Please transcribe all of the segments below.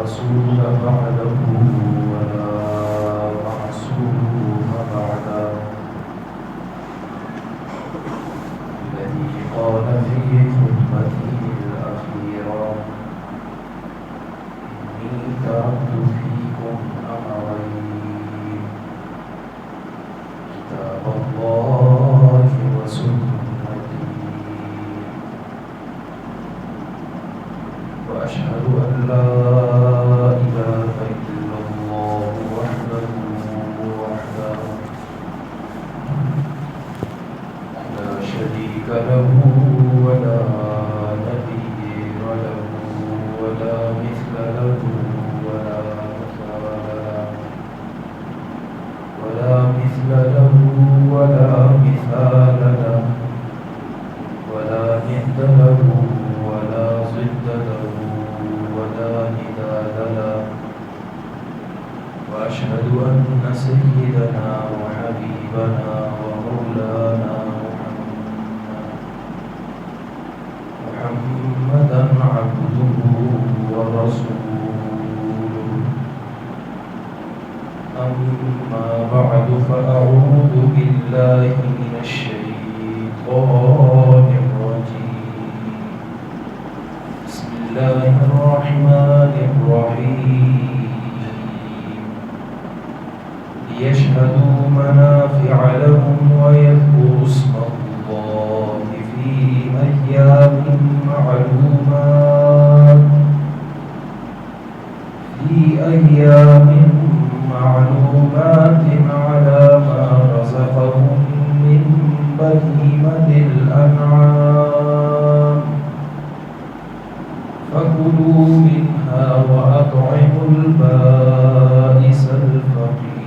رسول بعده ولا معصوم بعده الذي قال في خطبته الأخيرة إني تركت فيكم أمرين كتاب الله وسنتي وأشهد أن لا إله إلا الله وحده لا شريك له ولا نظير له ولا مثل له ولا مثل له ولا مثال له ولا ند له ولا ضد له ولا نداد له وأشهد أن سيدنا وحبيبنا ومولانا محمدا عبده ورسوله أما بعد فأعوذ بالله من الشيطان الرجيم بسم الله الرحمن الرحيم ليشهدوا منافع لهم ويذكروا اسم الله في أيام معلومات على ما رزقهم من بهيمة الأنعام فكلوا منها وأطعموا البائس الفقير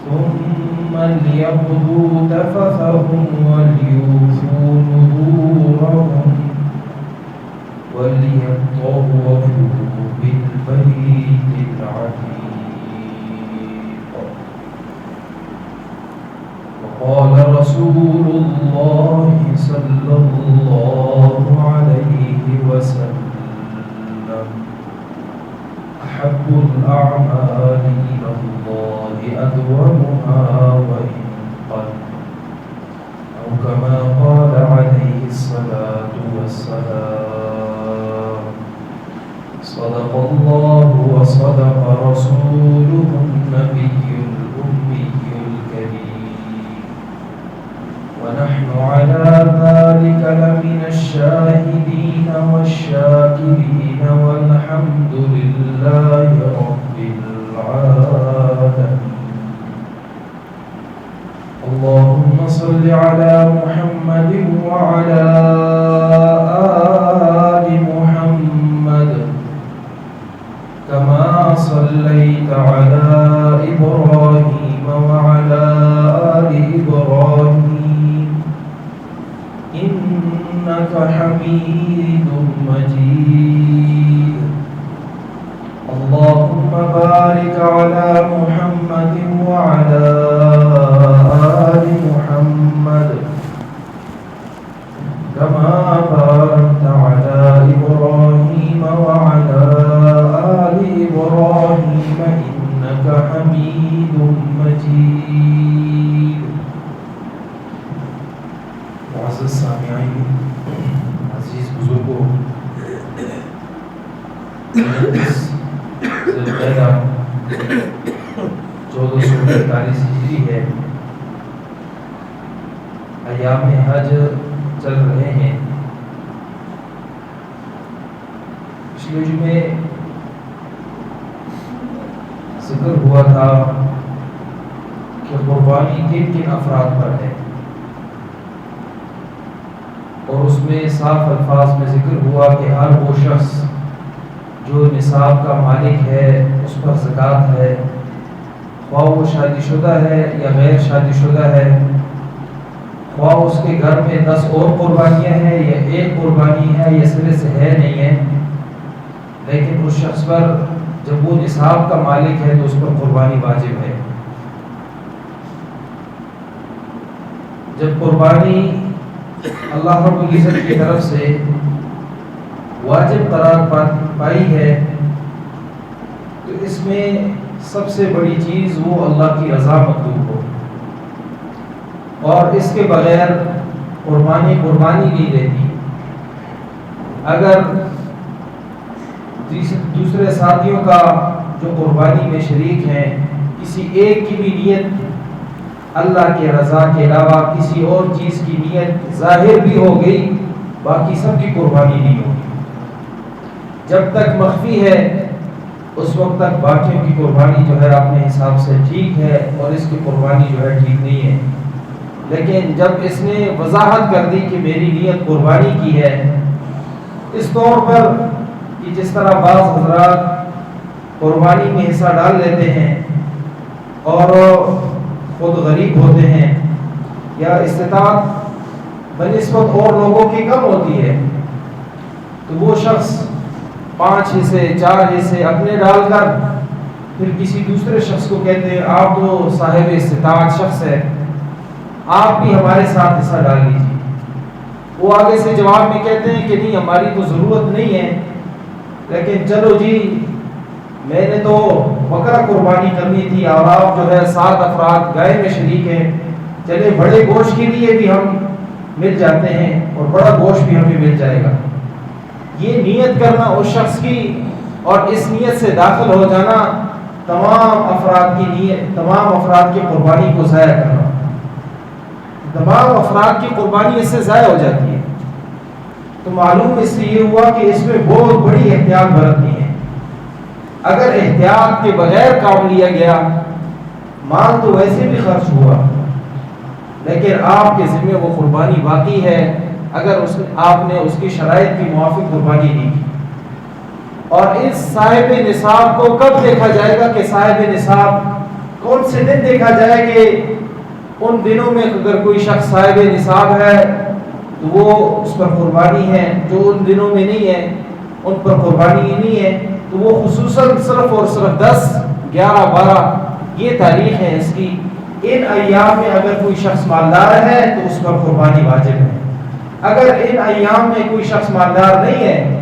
ثم ليقضوا تفثهم وليوفوا نذورهم وليطوفوا بالبيت العتيق وقال رسول الله صلى الله عليه وسلم أحب الأعمال إلى الله أدومها وإن قل أو كما قال عليه الصلاة والسلام صدق الله وصدق رسوله النبي الأمي الكريم ونحن على ذلك لمن الشاهدين والشاكرين والحمد لله رب العالمين اللهم صل على محمد وعلى آل محمد كما صليت على إبراهيم وعلى آل إبراهيم إنك حميد مجيد اللهم بارك على محمد وعلى آل محمد كما باركت على إبراهيم وعلى آل إبراهيم إنك حميد مجيد معزز سامعین عزیز بزرگوں ذوالقعدہ 1445 ہجری ہے ایام حج چل رہے ہیں پچھلے جمعے ذکر ہوا تھا کہ قربانی کن کن افراد پر ہے اور اس میں صاف الفاظ میں ذکر ہوا کہ ہر وہ شخص جو نصاب کا مالک ہے اس پر زکوٰۃ ہے خواہ وہ شادی شدہ ہے یا غیر شادی شدہ ہے خواہ اس کے گھر میں 10 اور قربانیاں ہیں یا ایک قربانی ہے یا سرے سے ہے نہیں ہے لیکن اس شخص پر جب وہ نصاب کا مالک ہے تو اس پر قربانی واجب ہے جب قربانی اللہ رب العزت کی طرف سے واجب قرار پائی ہے تو اس میں سب سے بڑی چیز وہ اللہ کی رضا مطلوب ہو، اور اس کے بغیر قربانی نہیں رہتی۔ اگر دوسرے ساتھیوں کا جو قربانی میں شریک ہیں کسی ایک کی بھی نیت اللہ کے رضا کے علاوہ کسی اور چیز کی نیت ظاہر بھی ہو گئی، باقی سب کی قربانی نہیں ہوگی۔ جب تک مخفی ہے اس وقت تک باقیوں کی قربانی جو ہے اپنے حساب سے ٹھیک ہے اور اس کی قربانی جو ہے ٹھیک نہیں ہے۔ لیکن جب اس نے وضاحت کر دی کہ میری نیت قربانی کی ہے، اس طور پر کہ جس طرح بعض حضرات قربانی میں حصہ ڈال لیتے ہیں اور خود غریب ہوتے ہیں یا استطاعت بنسبت اور لوگوں کی کم ہوتی ہے، تو وہ شخص 5 حصے 4 حصے اپنے ڈال کر پھر کسی دوسرے شخص کو کہتے ہیں آپ تو صاحب استطاعت شخص ہے، آپ بھی ہمارے ساتھ حصہ ڈال لیجیے۔ وہ آگے سے جواب میں کہتے ہیں کہ نہیں ہماری تو ضرورت نہیں ہے، لیکن چلو جی میں نے تو بکرا قربانی کرنی تھی اور آپ جو ہے 7 افراد گائے میں شریک ہیں، چلے بڑے گوشت کے لیے بھی ہم مل جاتے ہیں اور بڑا گوشت بھی ہمیں مل جائے گا۔ یہ نیت کرنا اس شخص کی اور اس نیت سے داخل ہو جانا تمام افراد کی قربانی کو ضائع کرنا، تمام افراد کی قربانی اس سے ضائع ہو جاتی ہے۔ تو معلوم اس سے یہ ہوا کہ اس میں بہت بڑی احتیاط برتنی ہے۔ اگر احتیاط کے بغیر کام لیا گیا مال تو ویسے بھی خرچ ہوا، لیکن آپ کے ذمہ وہ قربانی باقی ہے اگر آپ نے اس کی شرائط کی موافق قربانی نہیں کی۔ اور اس صاحب نصاب کو کب دیکھا جائے گا کہ صاحب نصاب کون سے دن دیکھا جائے کہ ان دنوں میں اگر کوئی شخص صاحب نصاب ہے تو وہ اس پر قربانی ہے، جو ان دنوں میں نہیں ہے ان پر قربانی نہیں ہے تو وہ خصوصاً صرف اور صرف 10 11 12 یہ تاریخ ہے اس کی، ان ایام میں اگر کوئی شخص مالدار ہے تو اس پر قربانی واجب ہے۔ اگر ان ایام میں کوئی شخص مالدار نہیں ہے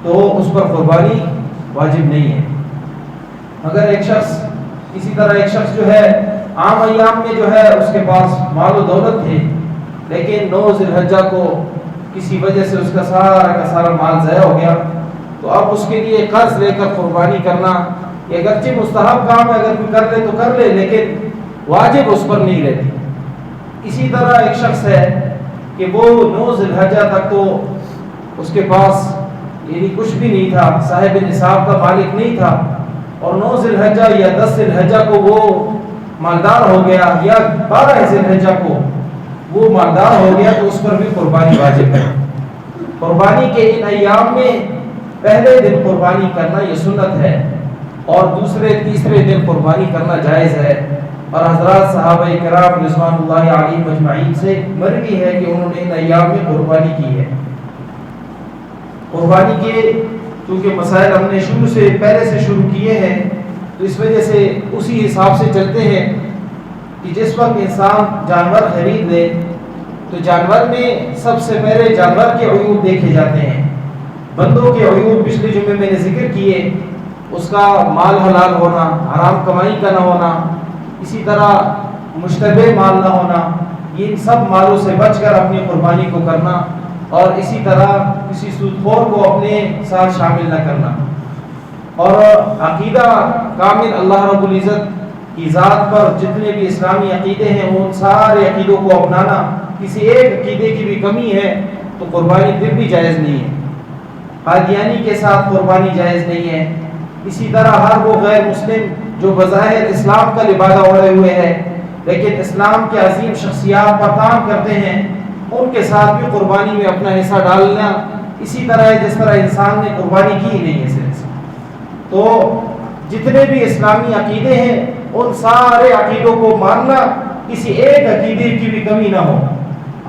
تو اس پر قربانی واجب نہیں ہے۔ اگر ایک شخص اسی طرح ایک شخص جو ہے عام ایام میں جو ہے اس کے پاس مال و دولت تھے، لیکن 9 ذی الحجہ کو کسی وجہ سے اس کا سارا مال ضائع ہو گیا، تو اب اس کے لیے قرض لے کر قربانی کرنا یہ اگرچہ مستحب کام ہے، اگر کوئی کر لے تو کر لے لیکن واجب اس پر نہیں رہتی۔ اسی طرح ایک شخص ہے کہ وہ 9 ذی الحجہ تک تو اس کے پاس یعنی کچھ بھی نہیں تھا، صاحب نصاب کا مالک نہیں تھا، اور 9 ذی الحجہ یا 10 ذی الحجہ کو وہ مالدار ہو گیا یا 12 ذی الحجہ کو وہ مالدار ہو گیا تو اس پر بھی قربانی واجب ہے۔ قربانی کے ان ایام میں پہلے دن قربانی کرنا یہ سنت ہے اور دوسرے تیسرے دن قربانی کرنا جائز ہے، اور حضرات صحابہ کرام رضوان اللہ علیہم اجمعین سے مروی ہے کہ انہوں نے ان ایام میں قربانی کی ہے۔ قربانی کے چونکہ مسائل ہم نے پہلے سے شروع کیے ہیں تو اس وجہ سے اسی حساب سے چلتے ہیں کہ جس وقت انسان جانور خرید لے تو جانور میں سب سے پہلے جانور کے عیوب دیکھے جاتے ہیں۔ بندوں کے عیوب پچھلے جمعے میں نے ذکر کیے، اس کا مال حلال ہونا، حرام کمائی کا نہ ہونا، اسی طرح مشتبہ مال نہ ہونا، ان سب مالوں سے بچ کر اپنی قربانی کو کرنا، اور اسی طرح کسی سود خور کو اپنے ساتھ شامل نہ کرنا، اور عقیدہ کامل اللہ رب العزت کی ذات پر جتنے بھی اسلامی عقیدے ہیں ان سارے عقیدوں کو اپنانا۔ کسی ایک عقیدے کی بھی کمی ہے تو قربانی پھر بھی جائز نہیں ہے۔ قادیانی کے ساتھ قربانی جائز نہیں ہے۔ اسی طرح ہر وہ غیر مسلم جو بظاہر اسلام کا لبادہ اوڑھے ہوئے ہے لیکن اسلام کے عظیم شخصیات پر کام کرتے ہیں، ان کے ساتھ بھی قربانی میں اپنا حصہ ڈالنا اسی طرح ہے جس طرح انسان نے قربانی کی ہی نہیں ہے صرف۔ تو جتنے بھی اسلامی عقیدے ہیں ان سارے عقیدوں کو ماننا، کسی ایک عقیدے کی بھی کمی نہ ہو۔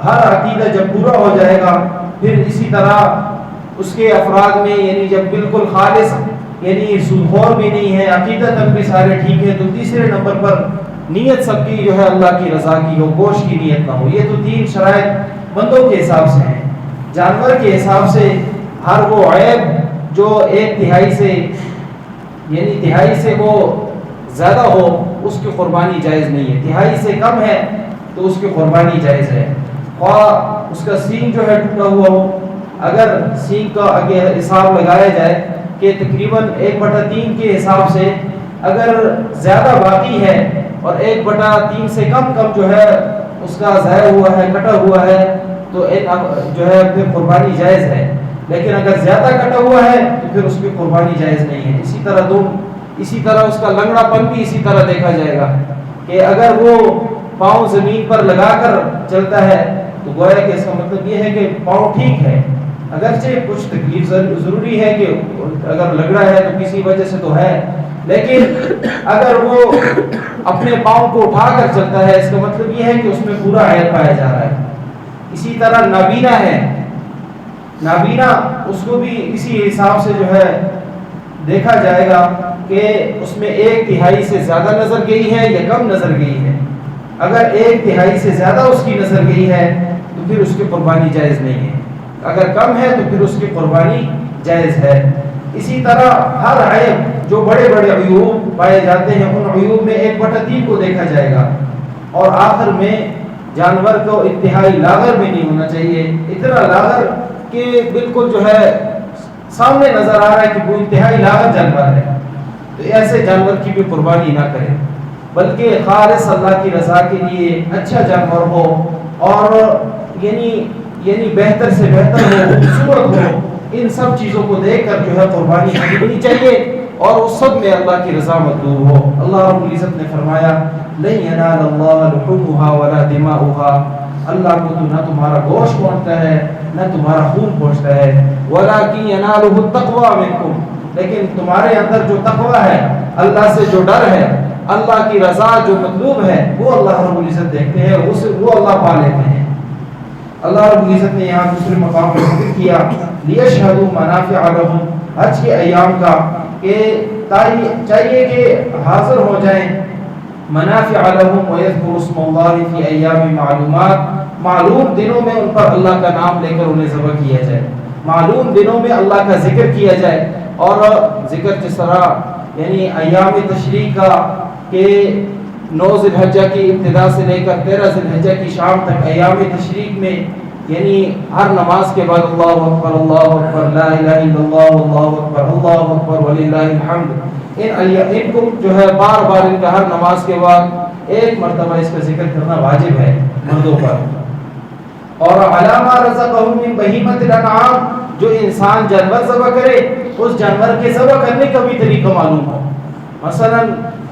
ہر عقیدہ جب پورا ہو جائے گا پھر اسی طرح اس کے افراد میں یعنی جب بالکل خالص یعنی سودخور بھی نہیں ہے، عقیدہ تک بھی سارے ٹھیک ہے، تو تیسرے نمبر پر نیت سب کی جو ہے اللہ کی رضا کی ہو، گوشت کی نیت نہ ہو۔ یہ تو 3 شرائط بندوں کے حساب سے ہیں۔ جانور کے حساب سے ہر وہ عیب جو 1/3 سے یعنی 1/3 سے وہ زیادہ ہو اس کی قربانی جائز نہیں ہے. 1/3 سے کم ہے تو اس کی قربانی جائز ہے. اور اس کا سینگ جو ہے ٹوٹا ہوا ہو, اگر سینگ کا اگے حساب لگایا جائے کہ تقریباً 1/3 کے حساب سے اگر زیادہ باقی ہے اور 1/3 سے کم جو ہے اس کا ضائع ہوا ہے, کٹا ہوا ہے, تو جو ہے پھر قربانی جائز ہے. لیکن اگر زیادہ کٹا ہوا ہے تو پھر اس کی قربانی جائز نہیں ہے. اسی طرح اس کا لنگڑا پن بھی اسی طرح دیکھا جائے گا کہ اگر وہ پاؤں زمین پر لگا کر چلتا ہے تو گویا کہ اس کا مطلب یہ ہے کہ پاؤں ٹھیک ہے, اگرچہ کچھ تکلیف ضروری ہے کہ اگر لگڑا ہے تو کسی وجہ سے تو ہے, لیکن اگر وہ اپنے پاؤں کو اٹھا کر چلتا ہے اس کا مطلب یہ ہے کہ اس میں پورا عیب پایا جا رہا ہے. اسی طرح نابینا ہے, نابینا اس کو بھی اسی حساب سے جو ہے دیکھا جائے گا کہ اس میں 1/3 سے زیادہ نظر گئی ہے یا کم نظر گئی ہے. اگر 1/3 سے زیادہ اس کی نظر گئی ہے تو پھر اس کی قربانی جائز نہیں ہے, اگر کم ہے تو پھر اس کی قربانی جائز ہے. اسی طرح ہر عیب جو بڑے بڑے عیوب پائے جاتے ہیں ان عیوب میں 1/3 کو دیکھا جائے گا. اور آخر میں جانور کو انتہائی لاغر بھی نہیں ہونا چاہیے, اتنا لاغر کہ بالکل جو ہے سامنے نظر آ رہا ہے کہ وہ انتہائی لاغر جانور ہے, تو ایسے جانور کی بھی قربانی نہ کریں, بلکہ خالص اللہ کی رضا کے لیے اچھا جانور ہو اور یعنی بہتر سے بہتر ہو, خوبصورت ہو, ان سب چیزوں کو دیکھ کر جو ہے قربانی کرنی چاہیے اور اس سب میں اللہ کی رضا مطلوب ہو. اللہ رب العزت نے فرمایا لن ینال اللہ لحومها ولا دماؤها, اللہ کو تو نہ تمہارا گوشت پہنچتا ہے نہ تمہارا خون پہنچتا ہے, ولکن ینالہ التقوی منکم, لیکن تمہارے اندر جو تقوی ہے, اللہ سے جو ڈر ہے, اللہ کی رضا جو مطلوب ہے وہ اللہ رب العزت دیکھتے ہیں, وہ اللہ پا لیتے ہیں. اللہ رب العزت نے یہاں دوسرے مقام پر ذکر کیا لیشہدوا منافع لہم, حج کے ایام کا کہ چاہیے کہ حاضر ہو جائیں, منافع لہم ویذکروا اسم اللہ فی ایام معلومات, معلوم دنوں میں ان پر اللہ کا نام لے کر انہیں ذبح کیا جائے, معلوم دنوں میں اللہ کا ذکر کیا جائے. اور ذکر جس طرح یعنی ایام تشریق کا کہ 9 ذی الحجہ کی ابتدا سے لے کر 13 ذی الحجہ کی شام تک ایام تشریق میں یعنی ہر نماز کے بعد اللہ اکبر لا الہ الا اللہ اللہ اکبر وللہ الحمد, ان کو جو ہے بار بار ان کا ہر نماز کے بعد ایک مرتبہ اس کا ذکر کرنا واجب ہے مردوں پر. اور علامہ رزقہم من بہیمۃ الانعام, جو انسان جانور ذبح کرے اس جانور کے ذبح کرنے کا بھی طریقہ معلوم ہو. مثلا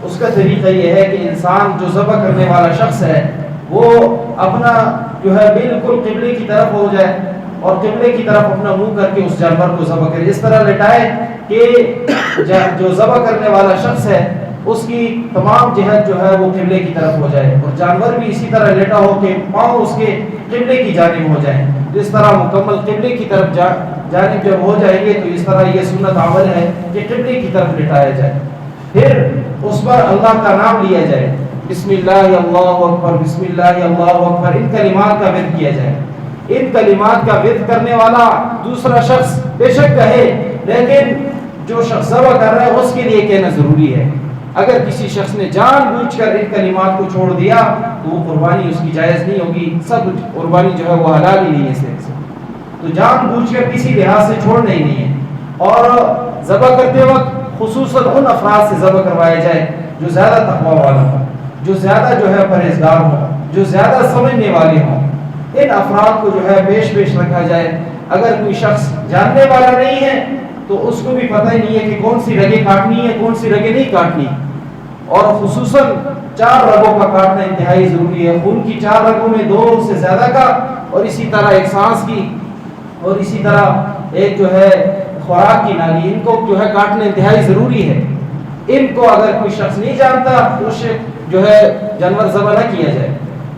اس کا طریقہ یہ ہے کہ انسان جو ذبح کرنے والا شخص ہے وہ اپنا جو ہے بالکل قبلے کی طرف ہو جائے اور قبلے کی طرف اپنا منہ کر کے اس جانور کو ذبح کرے, اس طرح لٹائے کہ جو ذبح کرنے والا شخص ہے اس کی تمام جہت جو ہے وہ قبلے کی طرف ہو جائے, اور جانور بھی اسی طرح لیٹا ہو کہ پاؤں اس کے قبلے کی جانب ہو جائیں. اس طرح مکمل قبلے کی طرف جانب جب ہو جائیں گے تو اس طرح یہ سنت عمل ہے کہ قبلے کی طرف لٹایا جائے, پھر اس پر اللہ کا نام لیا جائے, بسم اللہ اللہ اکبر بسم اللہ اللہ اکبر, ان کلمات کا ورد کیا جائے. ان کلمات کا ورد کرنے والا دوسرا شخص بے شک کہے, لیکن جو شخص ذبح کر رہا ہے اس کے لیے کہنا ضروری ہے. اگر کسی شخص نے جان بوجھ کر ان کلمات کو چھوڑ دیا تو وہ قربانی اس کی جائز نہیں ہوگی, سب قربانی جو ہے وہ حلال ہی نہیں ہے سے. تو جان بوجھ کر کسی لحاظ سے چھوڑنا ہی نہیں ہے. اور ذبح کرتے وقت خصوصاً ان افراد سے ذبح کروایا جائے جو زیادہ تقوی والا ہوں, جو زیادہ جو ہے پرہیزگار ہوں, جو زیادہ سمجھنے والے ہوں, ان افراد کو جو ہے پیش رکھا جائے. اگر کوئی شخص جاننے والا نہیں ہے تو اس کو بھی پتہ ہی نہیں ہے کہ کون سی رگیں کاٹنی ہے کون سی رگیں نہیں کاٹنی, اور خصوصاً 4 رگوں کا کاٹنا انتہائی ضروری ہے. خون کی 4 رگوں میں 2 سے زیادہ کا, اور اسی طرح ایک سانس کی, اور اسی طرح ایک جو ہے خوراک کی نالی, ان کو جو ہے کاٹنا انتہائی ضروری ہے. ان کو اگر کوئی شخص نہیں جانتا تو اسے جو ہے جانور ذبح نہ کیا جائے.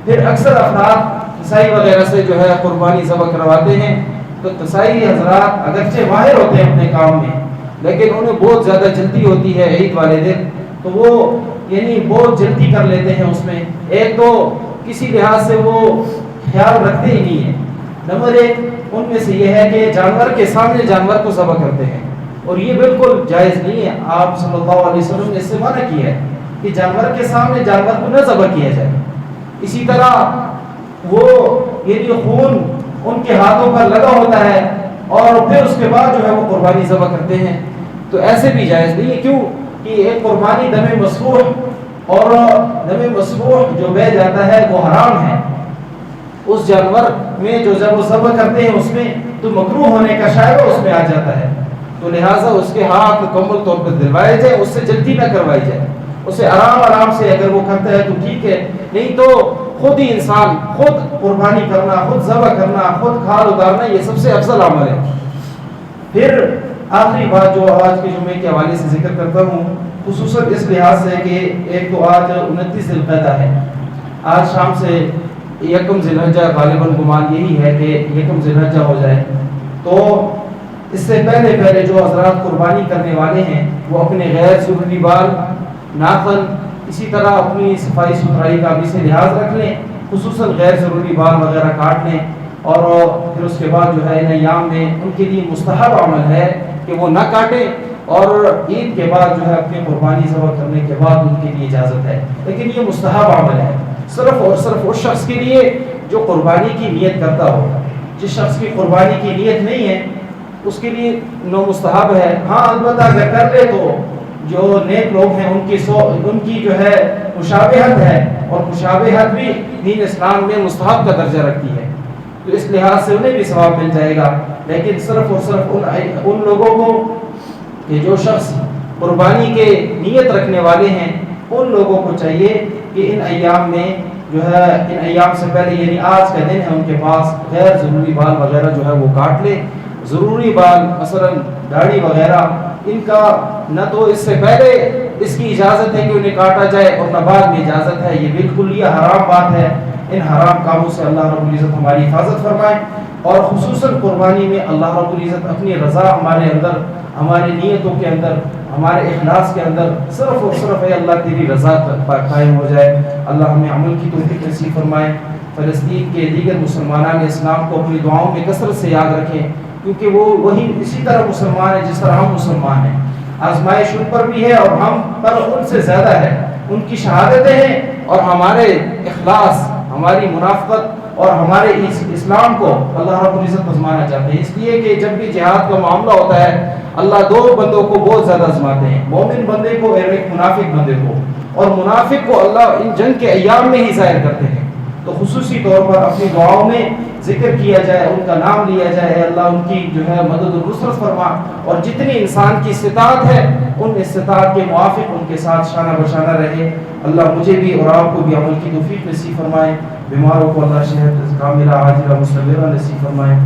پھر اکثر افراد قصائی وغیرہ سے جو ہے قربانی ذبح کرواتے ہیں, تو قصائی حضرات اگرچہ ماہر ہوتے ہیں اپنے کام میں, لیکن انہیں بہت زیادہ جلدی ہوتی ہے عید والے دن, تو وہ یعنی بہت جلدی کر لیتے ہیں. اس میں ایک تو کسی لحاظ سے وہ خیال رکھتے ہی نہیں ہیں, نمبر 1 ان میں سے یہ ہے کہ جانور کے سامنے جانور کو ذبح کرتے ہیں، اور یہ بالکل جائز نہیں ہے۔ آپ صلی اللہ علیہ وسلم نے اس سے منع کیا ہے کہ جانور کے سامنے جانور کو نہ ذبح کیا جائے۔ اسی طرح وہ یعنی خون ان کے ہاتھوں پر لگا ہوتا ہے اور پھر اس کے بعد جو ہے وہ قربانی ذبح کرتے ہیں، تو ایسے بھی جائز نہیں ہے۔ کیوں کہ ایک قربانی دم مسفوح، اور دم مسفوح جو بہہ جاتا ہے وہ حرام ہے۔ اس جانور میں جو جب وہ ذبح کرتے ہیں اس میں تو مکروہ ہونے کا شائبہ اس میں آ جاتا ہے، تو لہٰذا اس کے ہاتھ مکمل طور پر دلوائے جائے، اس سے جلدی نہ کروائی جائے، اسے آرام سے اگر وہ کرتا ہے تو ٹھیک ہے، نہیں تو خود ہی انسان خود قربانی کرنا، خود ذبح کرنا، خود کھال اتارنا یہ سب سے افضل عمل ہے۔ پھر آخری بات جو آج کے جمعے کے حوالے سے ذکر کرتا ہوں، خصوصاً اس لحاظ سے کہ ایک تو آج 29 ذی القعدہ ہے، آج شام سے یکم ذی الحجہ غالباً گمان یہی ہے کہ یکم ذی الحجہ ہو جائے، تو اس سے پہلے جو حضرات قربانی کرنے والے ہیں وہ اپنے غیر ضروری بال، ناخن، اسی طرح اپنی صفائی ستھرائی کا بھی سے لحاظ رکھ لیں، خصوصاً غیر ضروری بال وغیرہ کاٹ لیں، اور پھر اس کے بعد جو ہے ان ایام میں ان کے لیے مستحب عمل ہے کہ وہ نہ کاٹیں، اور عید کے بعد جو ہے اپنی قربانی ذبح کرنے کے بعد ان کے لیے اجازت ہے، لیکن یہ مستحب عمل ہے صرف اور صرف اس شخص کے لیے جو قربانی کی نیت کرتا ہو۔ جس شخص کی قربانی کی نیت نہیں ہے اس کے لیے نو مستحب ہے۔ ہاں البتہ اگر کر لے تو جو نیک لوگ ہیں ان کی جو ہے مشابہت ہے، اور مشابہت بھی دین اسلام میں مستحب کا درجہ رکھتی ہے، تو اس لحاظ سے انہیں بھی ثواب مل جائے گا۔ لیکن صرف اور صرف ان لوگوں کو کہ جو شخص قربانی کے نیت رکھنے والے ہیں ان لوگوں کو چاہیے کہ ان ایام میں جو ہے ان ایام سے پہلے یعنی آج کا دن ہے ان کے پاس غیر ضروری بال وغیرہ جو ہے وہ کاٹ لے۔ ضروری بال مثلا داڑھی وغیرہ ان کا نہ تو اس سے پہلے اس کی اجازت ہے کہ انہیں کاٹا جائے اور نہ بعد میں اجازت ہے، یہ بالکل یہ حرام بات ہے۔ ان حرام کاموں سے اللہ رب العزت ہماری حفاظت فرمائے، اور خصوصاً قربانی میں اللہ رب العزت اپنی رضا ہمارے اندر، ہماری نیتوں کے اندر، ہمارے اخلاص کے اندر صرف اور صرف ہے اللہ تیری رضا قائم ہو جائے۔ اللہ ہمیں عمل کی توفیق نصیب فرمائے۔ فلسطین کے دیگر مسلمانان اسلام کو اپنی دعاؤں میں کثرت سے یاد رکھیں، کیونکہ وہ وہی اسی طرح مسلمان ہیں جس طرح ہم مسلمان ہیں۔ آزمائش ان پر بھی ہے اور ہم پر ان سے زیادہ ہے، ان کی شہادتیں ہیں اور ہمارے اخلاص، ہماری منافقت اور ہمارے اسلام کو اللہ رب العزت آزمانا چاہتے ہیں، اس لیے کہ جب بھی جہاد کا معاملہ ہوتا ہے اللہ دو بندوں کو بہت زیادہ آزماتے ہیں، مومن بندے کو اور ایک منافق بندے کو، اور منافق کو اللہ ان جنگ کے ایام میں ہی ظاہر کرتے ہیں۔ تو خصوصی طور پر اپنی دعاؤں میں ذکر کیا جائے، ان کا نام لیا جائے، اے اللہ ان کی جو ہے مدد و نصرت فرما، اور جتنی انسان کی استطاعت ہے ان استطاعت کے موافق ان کے ساتھ شانہ بشانہ رہے۔ اللہ مجھے بھی اور آپ کو بھی عمل کی توفیق نصیب فرمائے، بیماروں کو اللہ صحت کاملہ عاجلہ مستمرہ نصیب فرمائے۔